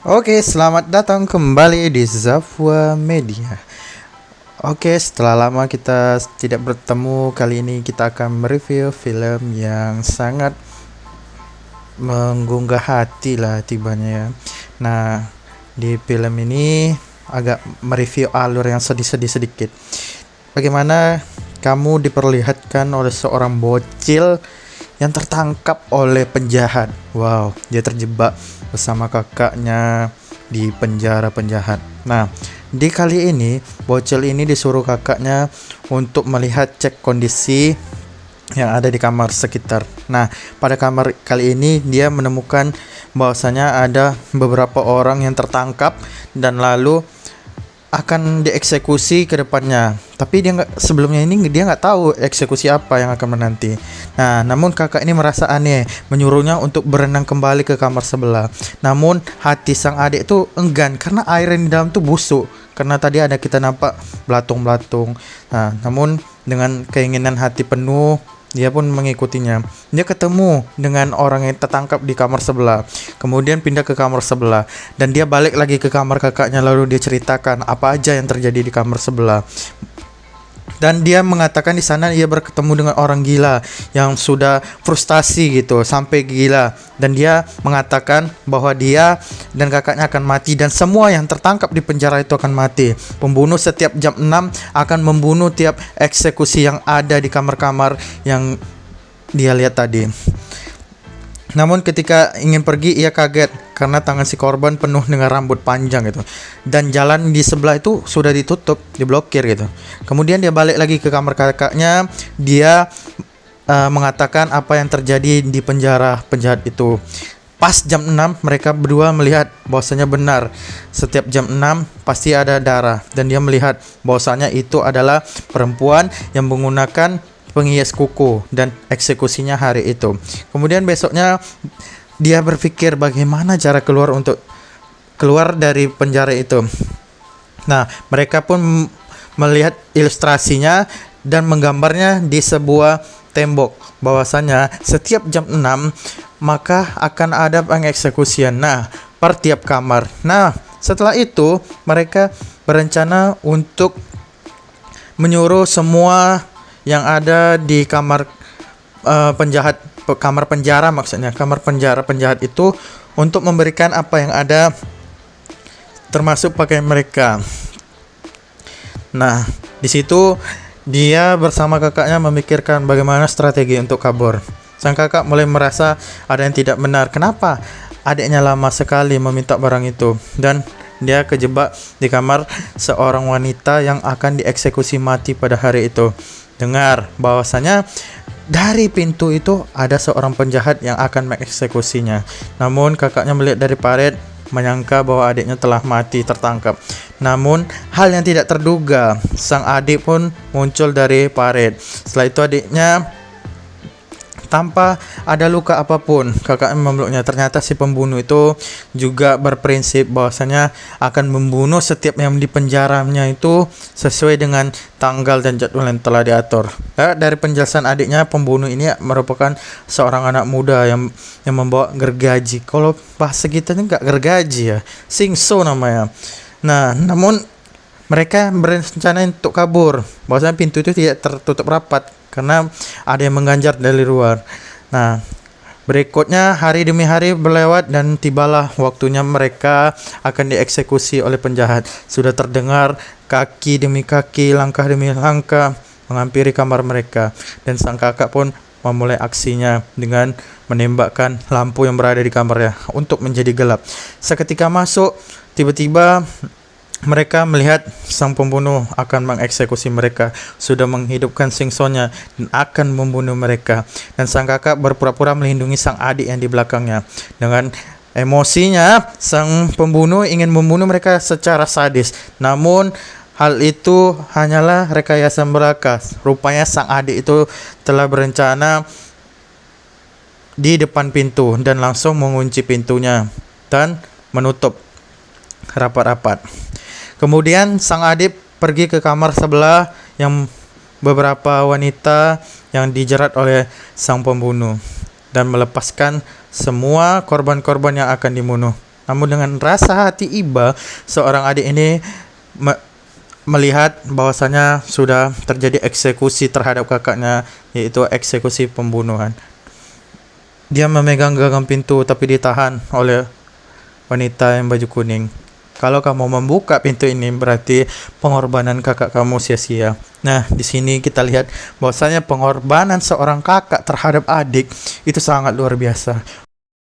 Oke, selamat datang kembali di Zafwa Media. Oke, setelah lama kita tidak bertemu, kali ini kita akan mereview film yang sangat menggugah hati lah tibanya ya. Nah, di film ini agak mereview alur yang sedih-sedih sedikit. Bagaimana kamu diperlihatkan oleh seorang bocil yang tertangkap oleh penjahat. Wow, dia terjebak bersama kakaknya di penjara penjahat. Nah, di kali ini bocil ini disuruh kakaknya untuk melihat cek kondisi yang ada di kamar sekitar. Nah, pada kamar kali ini dia menemukan bahwasanya ada beberapa orang yang tertangkap dan lalu akan dieksekusi ke depannya. Tapi dia nggak, sebelumnya ini dia nggak tahu eksekusi apa yang akan menanti. Nah, namun kakak ini merasa aneh, menyuruhnya untuk berenang kembali ke kamar sebelah. Namun hati sang adik itu enggan karena air yang di dalam tuh busuk. Karena tadi ada kita nampak belatung-belatung. Nah, namun dengan keinginan hati penuh, dia pun mengikutinya. Dia ketemu dengan orang yang tertangkap di kamar sebelah. Kemudian pindah ke kamar sebelah. Dan dia balik lagi ke kamar kakaknya. Lalu dia ceritakan apa aja yang terjadi di kamar sebelah. Dan dia mengatakan di sana ia bertemu dengan orang gila yang sudah frustasi gitu sampai gila, dan dia mengatakan bahwa dia dan kakaknya akan mati dan semua yang tertangkap di penjara itu akan mati. Pembunuh setiap jam 6 akan membunuh tiap eksekusi yang ada di kamar-kamar yang dia lihat tadi. Namun ketika ingin pergi ia kaget karena tangan si korban penuh dengan rambut panjang gitu. Dan jalan di sebelah itu sudah ditutup, diblokir gitu. Kemudian dia balik lagi ke kamar kakaknya. Dia mengatakan apa yang terjadi di penjara penjahat itu. Pas jam 6 mereka berdua melihat bahwasanya benar setiap jam 6 pasti ada darah, dan dia melihat bahwasanya itu adalah perempuan yang menggunakan penghias kuku dan eksekusinya hari itu. Kemudian besoknya dia berpikir bagaimana cara keluar untuk keluar dari penjara itu. Nah, mereka pun melihat ilustrasinya dan menggambarnya di sebuah tembok bahwasanya setiap jam 6 maka akan ada pengeksekusian. Nah, per tiap kamar. Nah, setelah itu mereka berencana untuk menyuruh semua yang ada di kamar kamar penjara maksudnya, kamar penjara penjahat itu untuk memberikan apa yang ada termasuk pakaian mereka. Nah, di situ dia bersama kakaknya memikirkan bagaimana strategi untuk kabur. Sang kakak mulai merasa ada yang tidak benar. Kenapa adiknya lama sekali meminta barang itu, dan dia kejebak di kamar seorang wanita yang akan dieksekusi mati pada hari itu. Dengar bahwasanya dari pintu itu ada seorang penjahat yang akan mengeksekusinya. Namun kakaknya melihat dari paret, menyangka bahwa adiknya telah mati tertangkap. Namun hal yang tidak terduga, sang adik pun muncul dari paret. Setelah itu adiknya tanpa ada luka apapun, kakaknya memeluknya. Ternyata si pembunuh itu juga berprinsip bahwasanya akan membunuh setiap yang dipenjaranya itu sesuai dengan tanggal dan jadwal yang telah diatur. Dari penjelasan adiknya, pembunuh ini merupakan seorang anak muda yang membawa gergaji. Kalau bahasa kita ini enggak gergaji ya, singso namanya. Nah, namun mereka berencana untuk kabur. Bahwasanya pintu itu tidak tertutup rapat karena ada yang mengganjal dari luar. Nah, berikutnya hari demi hari berlewat dan tibalah waktunya mereka akan dieksekusi oleh penjahat. Sudah terdengar kaki demi kaki, langkah demi langkah menghampiri kamar mereka, dan sang kakak pun memulai aksinya dengan menembakkan lampu yang berada di kamarnya untuk menjadi gelap. Seketika masuk, tiba-tiba mereka melihat sang pembunuh akan mengeksekusi mereka, sudah menghidupkan singsonya dan akan membunuh mereka. Dan sang kakak berpura-pura melindungi sang adik yang di belakangnya. Dengan emosinya, sang pembunuh ingin membunuh mereka secara sadis. Namun hal itu hanyalah rekayasa belaka. Rupanya sang adik itu telah berencana di depan pintu dan langsung mengunci pintunya dan menutup rapat-rapat. Kemudian sang adik pergi ke kamar sebelah yang beberapa wanita yang dijerat oleh sang pembunuh dan melepaskan semua korban-korban yang akan dibunuh. Namun dengan rasa hati iba, seorang adik ini melihat bahwasanya sudah terjadi eksekusi terhadap kakaknya, yaitu eksekusi pembunuhan. Dia memegang gagang pintu tapi ditahan oleh wanita yang baju kuning. Kalau kamu membuka pintu ini berarti pengorbanan kakak kamu sia-sia. Nah, di sini kita lihat bahwasanya pengorbanan seorang kakak terhadap adik itu sangat luar biasa.